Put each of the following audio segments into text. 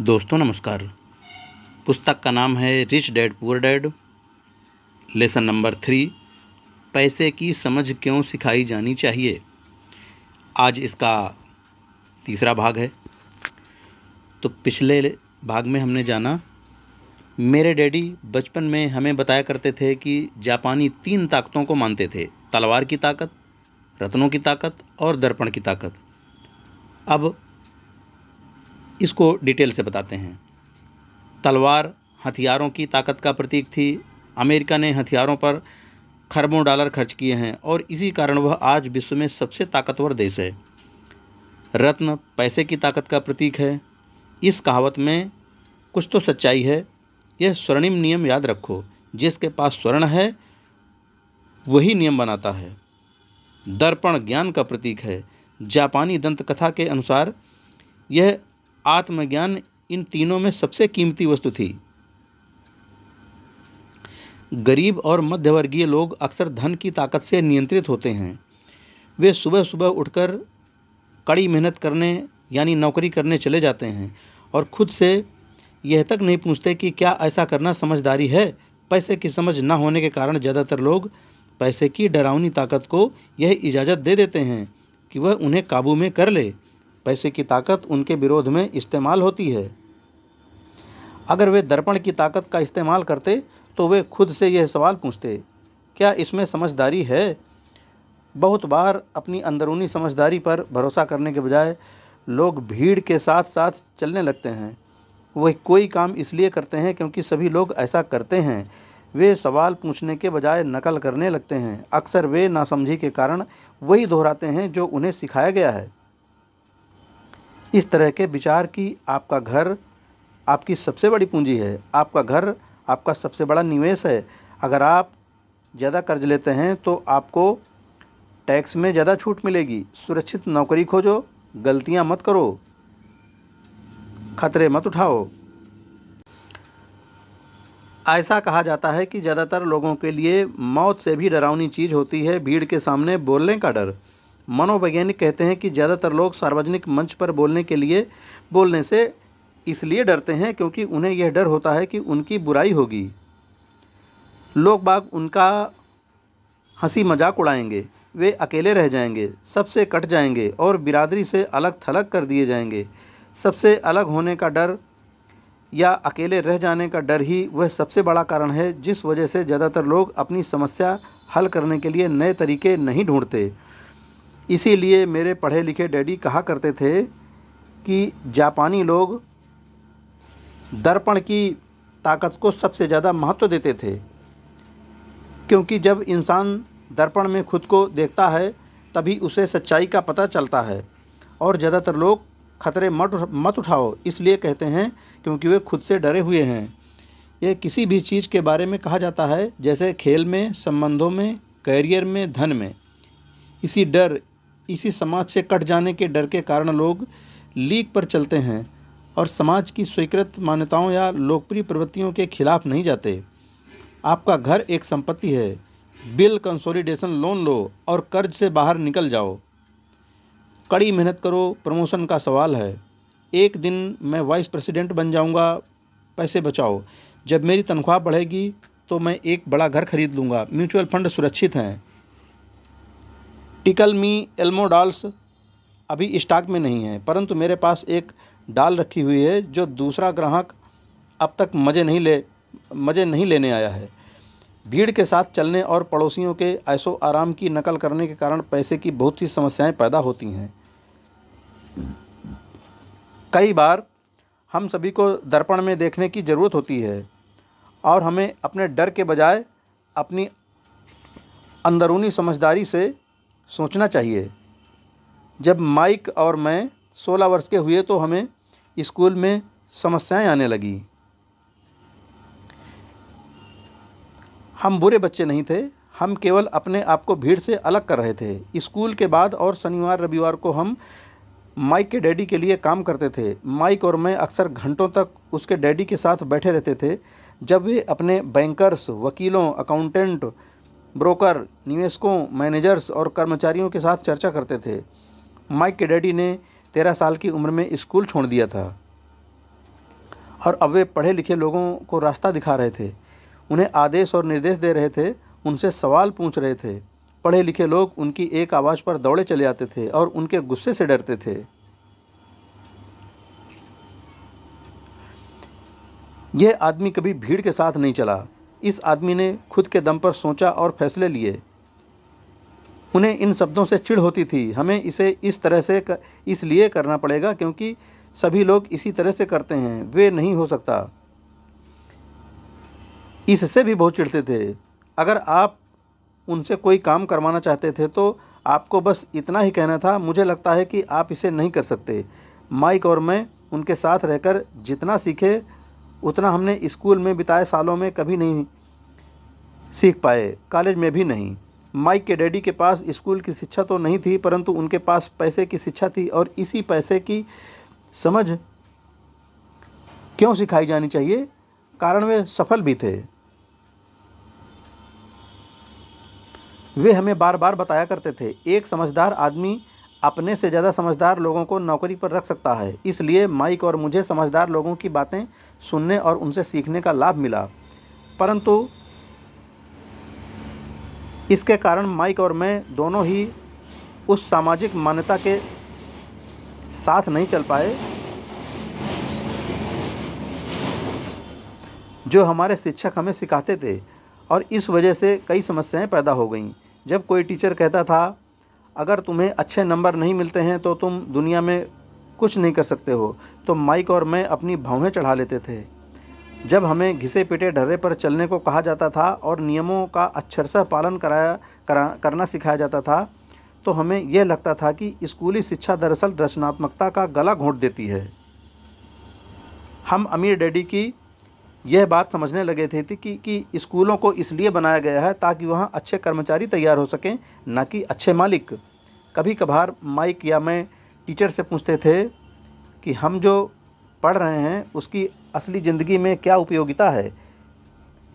दोस्तों नमस्कार। पुस्तक का नाम है rich dad poor dad. Lesson number 3, पैसे की समझ क्यों सिखाई जानी चाहिए। आज इसका तीसरा भाग है। तो पिछले भाग में हमने जाना, मेरे डैडी बचपन में हमें बताया करते थे कि जापानी 3 ताकतों को मानते थे: तलवार की ताकत, रत्नों की ताकत और दर्पण की ताकत। अब इसको डिटेल से बताते हैं। तलवार हथियारों की ताकत का प्रतीक थी। अमेरिका ने हथियारों पर खरबों डॉलर खर्च किए हैं और इसी कारण वह आज विश्व में सबसे ताकतवर देश है। रत्न पैसे की ताकत का प्रतीक है। इस कहावत में कुछ तो सच्चाई है। यह स्वर्णिम नियम याद रखो, जिसके पास स्वर्ण है वही नियम बनाता है। दर्पण ज्ञान का प्रतीक है। जापानी दंत कथा के अनुसार यह आत्मज्ञान इन तीनों में सबसे कीमती वस्तु थी। गरीब और मध्यवर्गीय लोग अक्सर धन की ताकत से नियंत्रित होते हैं। वे सुबह सुबह उठकर कड़ी मेहनत करने यानी नौकरी करने चले जाते हैं और खुद से यह तक नहीं पूछते कि क्या ऐसा करना समझदारी है। पैसे की समझ न होने के कारण ज़्यादातर लोग पैसे की डरावनी ताकत को यह इजाज़त दे देते हैं कि वह उन्हें काबू में कर ले। पैसे की ताकत उनके विरोध में इस्तेमाल होती है। अगर वे दर्पण की ताकत का इस्तेमाल करते तो वे खुद से यह सवाल पूछते, क्या इसमें समझदारी है। बहुत बार अपनी अंदरूनी समझदारी पर भरोसा करने के बजाय लोग भीड़ के साथ साथ चलने लगते हैं। वह कोई काम इसलिए करते हैं क्योंकि सभी लोग ऐसा करते हैं। वे सवाल पूछने के बजाय नकल करने लगते हैं। अक्सर वे नासमझी के कारण वही दोहराते हैं जो उन्हें सिखाया गया है। इस तरह के विचार कि आपका घर आपकी सबसे बड़ी पूंजी है, आपका घर आपका सबसे बड़ा निवेश है। अगर आप ज़्यादा कर्ज लेते हैं तो आपको टैक्स में ज़्यादा छूट मिलेगी। सुरक्षित नौकरी खोजो, गलतियां मत करो, खतरे मत उठाओ। ऐसा कहा जाता है कि ज़्यादातर लोगों के लिए मौत से भी डरावनी चीज़ होती है भीड़ के सामने बोलने का डर। मनोवैज्ञानिक कहते हैं कि ज़्यादातर लोग सार्वजनिक मंच पर बोलने से इसलिए डरते हैं क्योंकि उन्हें यह डर होता है कि उनकी बुराई होगी, लोग बाग उनका हंसी मजाक उड़ाएंगे, वे अकेले रह जाएंगे, सबसे कट जाएंगे और बिरादरी से अलग थलग कर दिए जाएंगे। सबसे अलग होने का डर या अकेले रह जाने का डर ही वह सबसे बड़ा कारण है जिस वजह से ज़्यादातर लोग अपनी समस्या हल करने के लिए नए तरीके नहीं ढूंढते। इसीलिए मेरे पढ़े लिखे डैडी कहा करते थे कि जापानी लोग दर्पण की ताकत को सबसे ज़्यादा महत्व देते थे, क्योंकि जब इंसान दर्पण में खुद को देखता है तभी उसे सच्चाई का पता चलता है। और ज़्यादातर लोग खतरे मत उठाओ इसलिए कहते हैं क्योंकि वे खुद से डरे हुए हैं। यह किसी भी चीज़ के बारे में कहा जाता है, जैसे खेल में, संबंधों में, करियर में, धन में। इसी समाज से कट जाने के डर के कारण लोग लीक पर चलते हैं और समाज की स्वीकृत मान्यताओं या लोकप्रिय प्रवृत्तियों के खिलाफ नहीं जाते। आपका घर एक संपत्ति है। बिल कंसोलिडेशन लोन लो और कर्ज से बाहर निकल जाओ। कड़ी मेहनत करो, प्रमोशन का सवाल है। एक दिन मैं वाइस प्रेसिडेंट बन जाऊंगा। पैसे बचाओ, जब मेरी तनख्वाह बढ़ेगी तो मैं एक बड़ा घर खरीद लूँगा। म्यूचुअल फंड सुरक्षित हैं। टिकल मी एल्मो डॉल्स अभी स्टॉक में नहीं है, परंतु मेरे पास एक डाल रखी हुई है जो दूसरा ग्राहक अब तक मज़े नहीं लेने आया है। भीड़ के साथ चलने और पड़ोसियों के ऐशो आराम की नकल करने के कारण पैसे की बहुत सी समस्याएं पैदा होती हैं। कई बार हम सभी को दर्पण में देखने की ज़रूरत होती है और हमें अपने डर के बजाय अपनी अंदरूनी समझदारी से सोचना चाहिए। जब माइक और मैं 16 वर्ष के हुए तो हमें स्कूल में समस्याएं आने लगी। हम बुरे बच्चे नहीं थे, हम केवल अपने आप को भीड़ से अलग कर रहे थे। स्कूल के बाद और शनिवार रविवार को हम माइक के डैडी के लिए काम करते थे। माइक और मैं अक्सर घंटों तक उसके डैडी के साथ बैठे रहते थे जब वे अपने बैंकर्स, वकीलों, अकाउंटेंट, ब्रोकर, निवेशकों, मैनेजर्स और कर्मचारियों के साथ चर्चा करते थे। माइक के डैडी ने 13 साल की उम्र में स्कूल छोड़ दिया था। और अब वे पढ़े लिखे लोगों को रास्ता दिखा रहे थे, उन्हें आदेश और निर्देश दे रहे थे, उनसे सवाल पूछ रहे थे। पढ़े लिखे लोग उनकी एक आवाज़ पर दौड़े चले आते थे और उनके गुस्से से डरते थे। यह आदमी कभी भीड़ के साथ नहीं चला। इस आदमी ने खुद के दम पर सोचा और फैसले लिए। उन्हें इन शब्दों से चिढ़ होती थी, हमें इसे इस तरह से इसलिए करना पड़ेगा क्योंकि सभी लोग इसी तरह से करते हैं, वे नहीं हो सकता। इससे भी बहुत चिढ़ते थे। अगर आप उनसे कोई काम करवाना चाहते थे तो आपको बस इतना ही कहना था, मुझे लगता है कि आप इसे नहीं कर सकते। माइक और मैं उनके साथ रहकर जितना सीखे उतना हमने स्कूल में बिताए सालों में कभी नहीं सीख पाए, कॉलेज में भी नहीं। माइक के डैडी के पास स्कूल की शिक्षा तो नहीं थी, परंतु उनके पास पैसे की शिक्षा थी और इसी पैसे की समझ क्यों सिखाई जानी चाहिए, कारण वे सफल भी थे। वे हमें बार बार बताया करते थे, एक समझदार आदमी अपने से ज़्यादा समझदार लोगों को नौकरी पर रख सकता है। इसलिए माइक और मुझे समझदार लोगों की बातें सुनने और उनसे सीखने का लाभ मिला, परंतु इसके कारण माइक और मैं दोनों ही उस सामाजिक मान्यता के साथ नहीं चल पाए जो हमारे शिक्षक हमें सिखाते थे, और इस वजह से कई समस्याएं पैदा हो गईं। जब कोई टीचर कहता था, अगर तुम्हें अच्छे नंबर नहीं मिलते हैं तो तुम दुनिया में कुछ नहीं कर सकते हो, तो माइक और मैं अपनी भौहें चढ़ा लेते थे। जब हमें घिसे पिटे ढर्रे पर चलने को कहा जाता था और नियमों का अक्षरशः पालन करना सिखाया जाता था, तो हमें यह लगता था कि स्कूली शिक्षा दरअसल रचनात्मकता का गला घोंट देती है। हम अमीर डैडी की यह बात समझने लगे थे कि स्कूलों को इसलिए बनाया गया है ताकि वहाँ अच्छे कर्मचारी तैयार हो सकें, न कि अच्छे मालिक। कभी कभार माइक या मैं टीचर से पूछते थे कि हम जो पढ़ रहे हैं उसकी असली ज़िंदगी में क्या उपयोगिता है,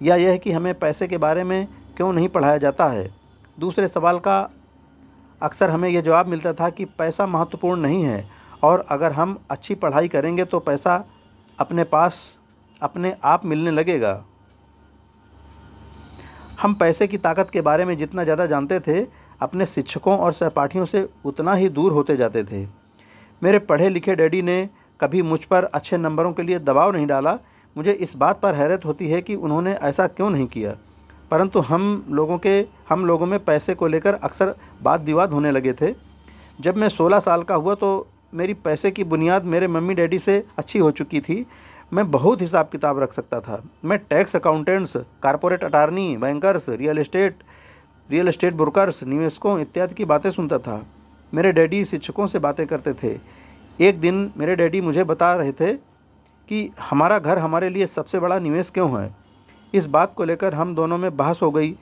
या यह कि हमें पैसे के बारे में क्यों नहीं पढ़ाया जाता है। दूसरे सवाल का अक्सर हमें यह जवाब मिलता था कि पैसा महत्वपूर्ण नहीं है, और अगर हम अच्छी पढ़ाई करेंगे तो पैसा अपने पास अपने आप मिलने लगेगा। हम पैसे की ताकत के बारे में जितना ज़्यादा जानते थे, अपने शिक्षकों और सहपाठियों से उतना ही दूर होते जाते थे। मेरे पढ़े लिखे डैडी ने कभी मुझ पर अच्छे नंबरों के लिए दबाव नहीं डाला। मुझे इस बात पर हैरत होती है कि उन्होंने ऐसा क्यों नहीं किया, परंतु हम लोगों में पैसे को लेकर अक्सर वाद विवाद होने लगे थे। जब मैं 16 साल का हुआ तो मेरी पैसे की बुनियाद मेरे मम्मी डैडी से अच्छी हो चुकी थी। मैं बहुत हिसाब किताब रख सकता था। मैं tax accountants, corporate attorney, bankers, real estate brokers, निवेशकों इत्यादि की बातें सुनता था। मेरे डैडी शिक्षकों से बातें करते थे। एक दिन मेरे डैडी मुझे बता रहे थे कि हमारा घर हमारे लिए सबसे बड़ा निवेश क्यों है। इस बात को लेकर हम दोनों में बहस हो गई।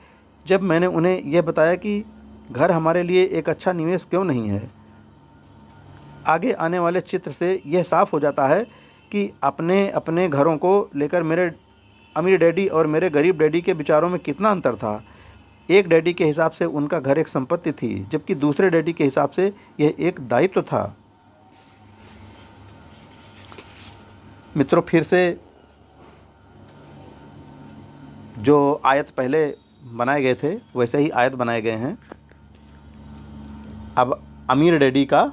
जब मैंने उन्हें यह बताया कि घर हमारे लिए एक अच्छा निवेश क्यों नहीं है। आगे आने वाले चित्र से यह साफ हो जाता है कि अपने अपने घरों को लेकर मेरे अमीर डैडी और मेरे गरीब डैडी के विचारों में कितना अंतर था। एक डैडी के हिसाब से उनका घर एक संपत्ति थी, जबकि दूसरे डैडी के हिसाब से यह एक दायित्व था। मित्रों, फिर से जो आयत पहले बनाए गए थे वैसे ही आयत बनाए गए हैं। अब अमीर डैडी का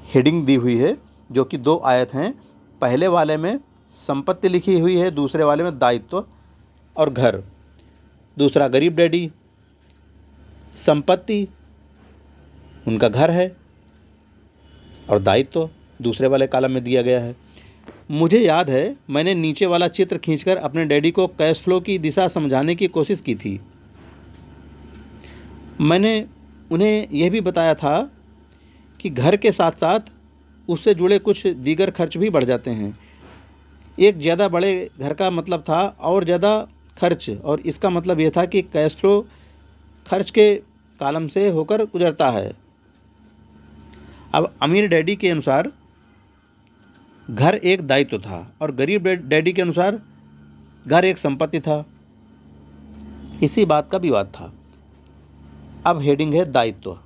हेडिंग दी हुई है, जो कि 2 आयत हैं। पहले वाले में संपत्ति लिखी हुई है, दूसरे वाले में दायित्व और घर। दूसरा गरीब डैडी, संपत्ति उनका घर है और दायित्व दूसरे वाले कॉलम में दिया गया है। मुझे याद है मैंने नीचे वाला चित्र खींचकर अपने डैडी को कैश फ्लो की दिशा समझाने की कोशिश की थी। मैंने उन्हें यह भी बताया था कि घर के साथ साथ उससे जुड़े कुछ दीगर खर्च भी बढ़ जाते हैं। एक ज़्यादा बड़े घर का मतलब था और ज़्यादा खर्च, और इसका मतलब यह था कि कैश फ्लो खर्च के कॉलम से होकर गुजरता है। अब अमीर डैडी के अनुसार घर एक दायित्व था और गरीब डैडी के अनुसार घर एक संपत्ति था। इसी बात का विवाद था। अब हेडिंग है दायित्व।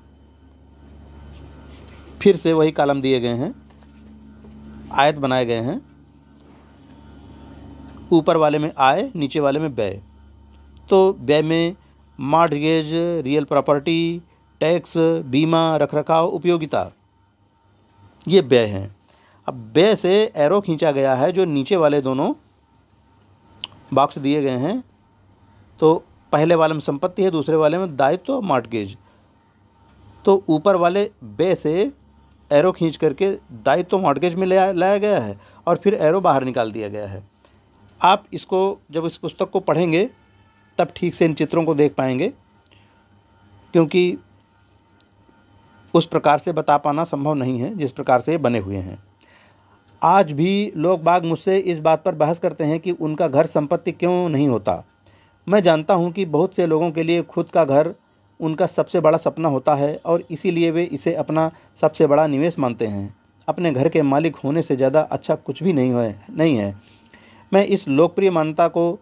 फिर से वही कॉलम दिए गए हैं। आयत बनाए गए हैं, ऊपर वाले में आय, नीचे वाले में व्यय। तो व्यय में मॉर्टगेज, रियल प्रॉपर्टी, टैक्स, बीमा, रखरखाव, उपयोगिता, ये व्यय हैं। अब व्यय से एरो खींचा गया है, जो नीचे वाले दोनों बॉक्स दिए गए हैं। तो पहले वाले में संपत्ति है, दूसरे वाले में दायित्व, मॉर्टगेज। तो ऊपर वाले व्यय से एरो खींच करके दायित्व मॉर्टगेज में लाया गया है और फिर एरो बाहर निकाल दिया गया है। आप इसको जब इस पुस्तक को पढ़ेंगे तब ठीक से इन चित्रों को देख पाएंगे, क्योंकि उस प्रकार से बता पाना संभव नहीं है जिस प्रकार से ये बने हुए हैं। आज भी लोग बाग मुझसे इस बात पर बहस करते हैं कि उनका घर संपत्ति क्यों नहीं होता। मैं जानता हूं कि बहुत से लोगों के लिए खुद का घर उनका सबसे बड़ा सपना होता है और इसीलिए वे इसे अपना सबसे बड़ा निवेश मानते हैं। अपने घर के मालिक होने से ज़्यादा अच्छा कुछ भी नहीं है। मैं इस लोकप्रिय मान्यता को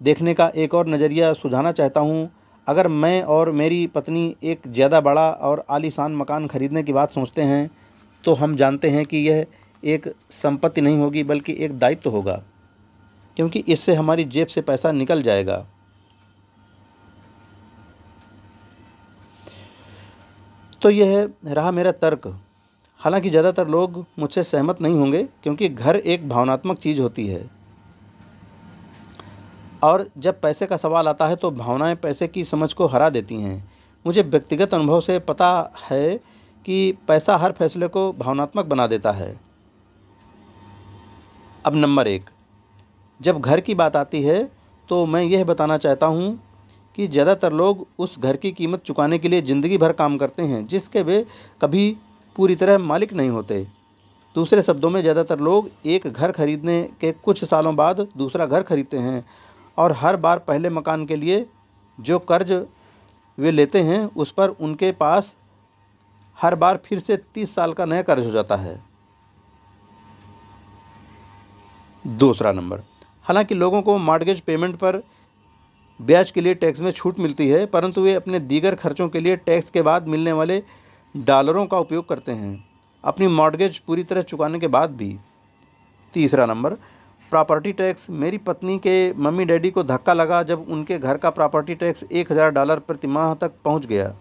देखने का एक और नज़रिया सुझाना चाहता हूँ। अगर मैं और मेरी पत्नी एक ज़्यादा बड़ा और आलीशान मकान खरीदने की बात सोचते हैं तो हम जानते हैं कि यह एक संपत्ति नहीं होगी बल्कि एक दायित्व होगा, क्योंकि इससे हमारी जेब से पैसा निकल जाएगा। तो यह रहा मेरा तर्क। हालांकि ज़्यादातर लोग मुझसे सहमत नहीं होंगे, क्योंकि घर एक भावनात्मक चीज़ होती है और जब पैसे का सवाल आता है तो भावनाएं पैसे की समझ को हरा देती हैं। मुझे व्यक्तिगत अनुभव से पता है कि पैसा हर फैसले को भावनात्मक बना देता है। अब नंबर 1, जब घर की बात आती है तो मैं यह बताना चाहता हूँ कि ज़्यादातर लोग उस घर की कीमत चुकाने के लिए ज़िंदगी भर काम करते हैं जिसके वे कभी पूरी तरह मालिक नहीं होते। दूसरे शब्दों में, ज़्यादातर लोग एक घर खरीदने के कुछ सालों बाद दूसरा घर खरीदते हैं और हर बार पहले मकान के लिए जो कर्ज वे लेते हैं उस पर उनके पास हर बार फिर से 30 साल का नया कर्ज हो जाता है। दूसरा नंबर, हालांकि लोगों को मॉर्टगेज पेमेंट पर ब्याज के लिए टैक्स में छूट मिलती है, परंतु वे अपने दीगर खर्चों के लिए टैक्स के बाद मिलने वाले डॉलरों का उपयोग करते हैं अपनी मॉर्टगेज पूरी तरह चुकाने के बाद भी। तीसरा नंबर, प्रॉपर्टी टैक्स। मेरी पत्नी के मम्मी डैडी को धक्का लगा जब उनके घर का प्रॉपर्टी टैक्स $1000 प्रति माह तक पहुंच गया।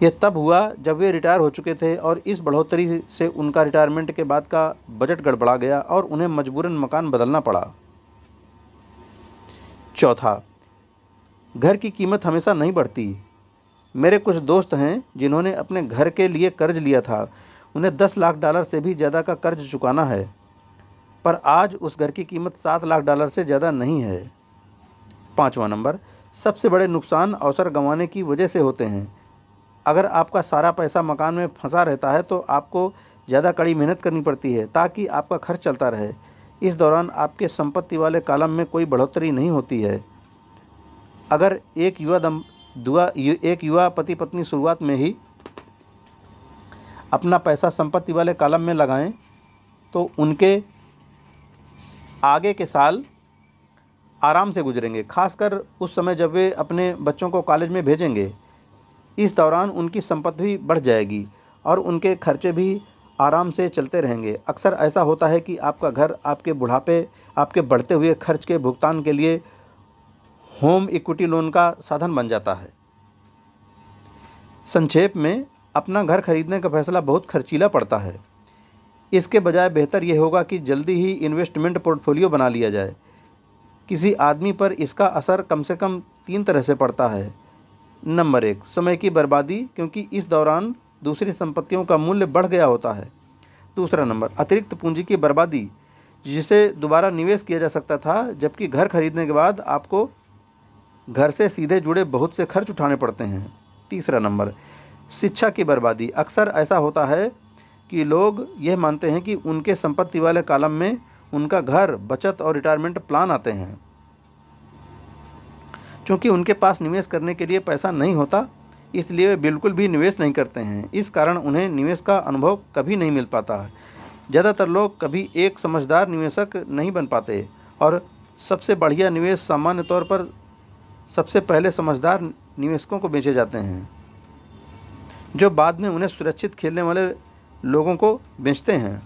यह तब हुआ जब वे रिटायर हो चुके थे और इस बढ़ोतरी से उनका रिटायरमेंट के बाद का बजट गड़बड़ा गया और उन्हें मजबूरन मकान बदलना पड़ा। चौथा, घर की कीमत हमेशा नहीं बढ़ती। मेरे कुछ दोस्त हैं जिन्होंने अपने घर के लिए कर्ज लिया था। उन्हें $10 लाख से भी ज़्यादा का कर्ज चुकाना है, पर आज उस घर की कीमत $7 लाख से ज़्यादा नहीं है। पाँचवा नंबर, सबसे बड़े नुकसान अवसर गंवाने की वजह से होते हैं। अगर आपका सारा पैसा मकान में फंसा रहता है तो आपको ज़्यादा कड़ी मेहनत करनी पड़ती है ताकि आपका खर्च चलता रहे। इस दौरान आपके संपत्ति वाले कॉलम में कोई बढ़ोतरी नहीं होती है। अगर एक युवा पति पत्नी शुरुआत में ही अपना पैसा संपत्ति वाले कॉलम में लगाएं तो उनके आगे के साल आराम से गुजरेंगे, खासकर उस समय जब वे अपने बच्चों को कॉलेज में भेजेंगे। इस दौरान उनकी संपत्ति भी बढ़ जाएगी और उनके खर्चे भी आराम से चलते रहेंगे। अक्सर ऐसा होता है कि आपका घर आपके बुढ़ापे, आपके बढ़ते हुए खर्च के भुगतान के लिए होम इक्विटी लोन का साधन बन जाता है। संक्षेप में, अपना घर खरीदने का फैसला बहुत खर्चीला पड़ता है। इसके बजाय बेहतर यह होगा कि जल्दी ही इन्वेस्टमेंट पोर्टफोलियो बना लिया जाए। किसी आदमी पर इसका असर कम से कम 3 तरह से पड़ता है। नंबर 1, समय की बर्बादी, क्योंकि इस दौरान दूसरी संपत्तियों का मूल्य बढ़ गया होता है। दूसरा नंबर, अतिरिक्त पूंजी की बर्बादी, जिसे दोबारा निवेश किया जा सकता था, जबकि घर खरीदने के बाद आपको घर से सीधे जुड़े बहुत से खर्च उठाने पड़ते हैं। तीसरा नंबर, शिक्षा की बर्बादी। अक्सर ऐसा होता है कि लोग यह मानते हैं कि उनके संपत्ति वाले कॉलम में उनका घर, बचत और रिटायरमेंट प्लान आते हैं। क्योंकि उनके पास निवेश करने के लिए पैसा नहीं होता, इसलिए वे बिल्कुल भी निवेश नहीं करते हैं। इस कारण उन्हें निवेश का अनुभव कभी नहीं मिल पाता है। ज़्यादातर लोग कभी एक समझदार निवेशक नहीं बन पाते और सबसे बढ़िया निवेश सामान्य तौर पर सबसे पहले समझदार निवेशकों को बेचे जाते हैं, जो बाद में उन्हें सुरक्षित खेलने वाले लोगों को बेचते हैं।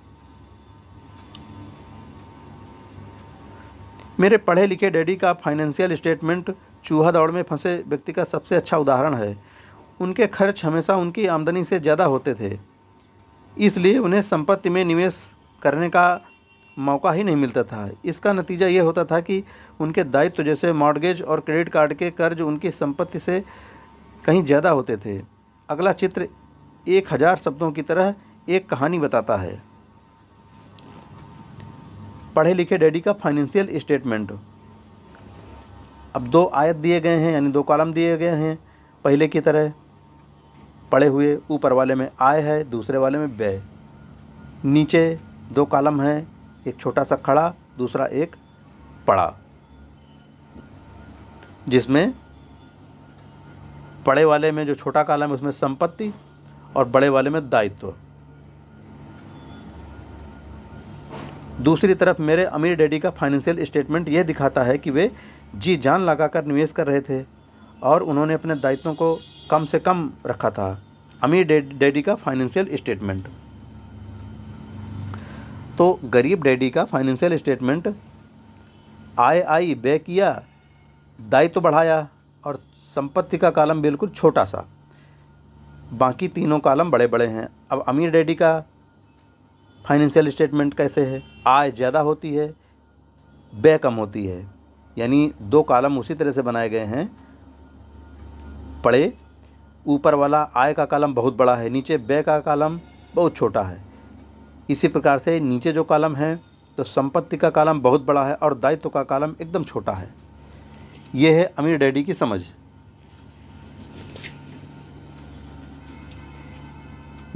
मेरे पढ़े लिखे डैडी का फाइनेंशियल स्टेटमेंट चूहा दौड़ में फंसे व्यक्ति का सबसे अच्छा उदाहरण है। उनके खर्च हमेशा उनकी आमदनी से ज़्यादा होते थे, इसलिए उन्हें संपत्ति में निवेश करने का मौका ही नहीं मिलता था। इसका नतीजा ये होता था कि उनके दायित्व जैसे मॉर्गेज और क्रेडिट कार्ड के कर्ज उनकी संपत्ति से कहीं ज़्यादा होते थे। अगला चित्र 1000 शब्दों की तरह एक कहानी बताता है। पढ़े लिखे डैडी का फाइनेंशियल स्टेटमेंट। अब 2 आयत दिए गए हैं, यानी 2 कॉलम दिए गए हैं पहले की तरह पढ़े हुए। ऊपर वाले में आय है, दूसरे वाले में व्यय। नीचे 2 कॉलम हैं, एक छोटा सा खड़ा, दूसरा एक पड़ा, जिसमें पड़े वाले में जो छोटा कॉलम है उसमें संपत्ति और बड़े वाले में दायित्व। दूसरी तरफ मेरे अमीर डैडी का फाइनेंशियल स्टेटमेंट यह दिखाता है कि वे जी जान लगाकर निवेश कर रहे थे और उन्होंने अपने दायित्वों को कम से कम रखा था। अमीर डैडी का फाइनेंशियल स्टेटमेंट। तो गरीब डैडी का फाइनेंशियल स्टेटमेंट आय आई, व्यय किया, दायित्व बढ़ाया और संपत्ति का कॉलम बिल्कुल छोटा सा, बाकी तीनों कॉलम बड़े बड़े हैं। अब अमीर डैडी का फाइनेंशियल स्टेटमेंट कैसे है? आय ज़्यादा होती है, व्यय कम होती है, यानी 2 कॉलम उसी तरह से बनाए गए हैं। पड़े ऊपर वाला आय का कॉलम बहुत बड़ा है, नीचे व्यय का कॉलम बहुत छोटा है। इसी प्रकार से नीचे जो कॉलम है तो संपत्ति का कॉलम बहुत बड़ा है और दायित्व का कॉलम एकदम छोटा है। यह है अमीर डैडी की समझ।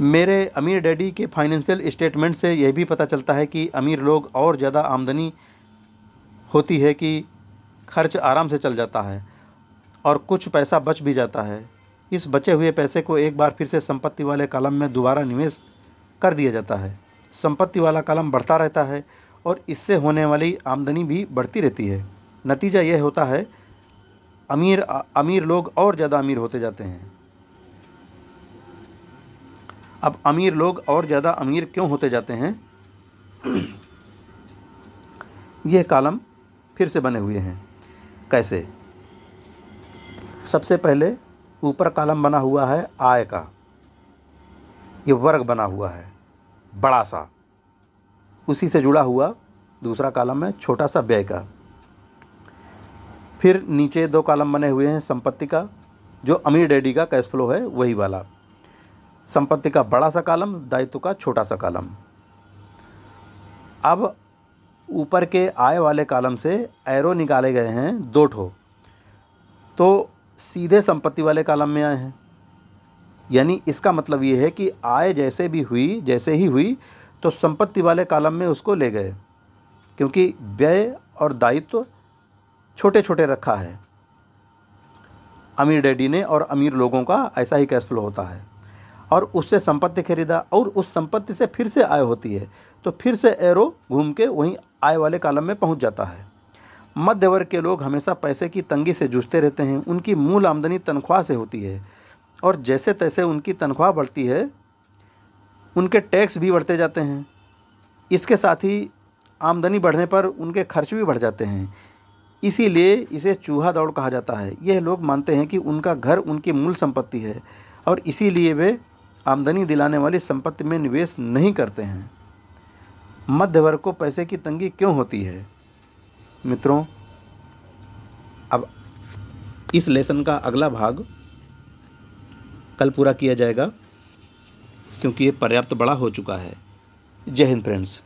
मेरे अमीर डैडी के फाइनेंशियल स्टेटमेंट से यह भी पता चलता है कि अमीर लोग और ज़्यादा आमदनी होती है कि खर्च आराम से चल जाता है और कुछ पैसा बच भी जाता है। इस बचे हुए पैसे को एक बार फिर से संपत्ति वाले कॉलम में दोबारा निवेश कर दिया जाता है। संपत्ति वाला कॉलम बढ़ता रहता है और इससे होने वाली आमदनी भी बढ़ती रहती है। नतीजा यह होता है अमीर लोग और ज़्यादा अमीर होते जाते हैं। अब अमीर लोग और ज़्यादा अमीर क्यों होते जाते हैं? यह कॉलम फिर से बने हुए हैं। कैसे? सबसे पहले ऊपर कॉलम बना हुआ है आय का, ये वर्ग बना हुआ है बड़ा सा। उसी से जुड़ा हुआ दूसरा कॉलम है छोटा सा व्यय का। फिर नीचे 2 कॉलम बने हुए हैं संपत्ति का, जो अमीर डैडी का कैश फ्लो है वही वाला। संपत्ति का बड़ा सा कॉलम, दायित्व का छोटा सा कॉलम। अब ऊपर के आय वाले कॉलम से एरो निकाले गए हैं 2 ठो, तो सीधे संपत्ति वाले कॉलम में आए हैं। यानी इसका मतलब ये है कि आय जैसे ही हुई तो संपत्ति वाले कॉलम में उसको ले गए, क्योंकि व्यय और दायित्व छोटे छोटे रखा है। अमीर डैडी ने और अमीर लोगों का ऐसा ही कैश फ्लो होता है। और उससे संपत्ति खरीदा और उस संपत्ति से फिर से आय होती है, तो फिर से एरो घूम के वहीं आय वाले कॉलम में पहुंच जाता है। मध्य वर्ग के लोग हमेशा पैसे की तंगी से जूझते रहते हैं। उनकी मूल आमदनी तनख्वाह से होती है और जैसे तैसे उनकी तनख्वाह बढ़ती है, उनके टैक्स भी बढ़ते जाते हैं। इसके साथ ही आमदनी बढ़ने पर उनके खर्च भी बढ़ जाते हैं। इसीलिए इसे चूहा दौड़ कहा जाता है। यह लोग मानते हैं कि उनका घर उनकी मूल संपत्ति है और इसीलिए वे आमदनी दिलाने वाली संपत्ति में निवेश नहीं करते हैं। मध्य वर्ग को पैसे की तंगी क्यों होती है? मित्रों, अब इस लेसन का अगला भाग कल पूरा किया जाएगा, क्योंकि ये पर्याप्त बड़ा हो चुका है। जय हिंद फ्रेंड्स।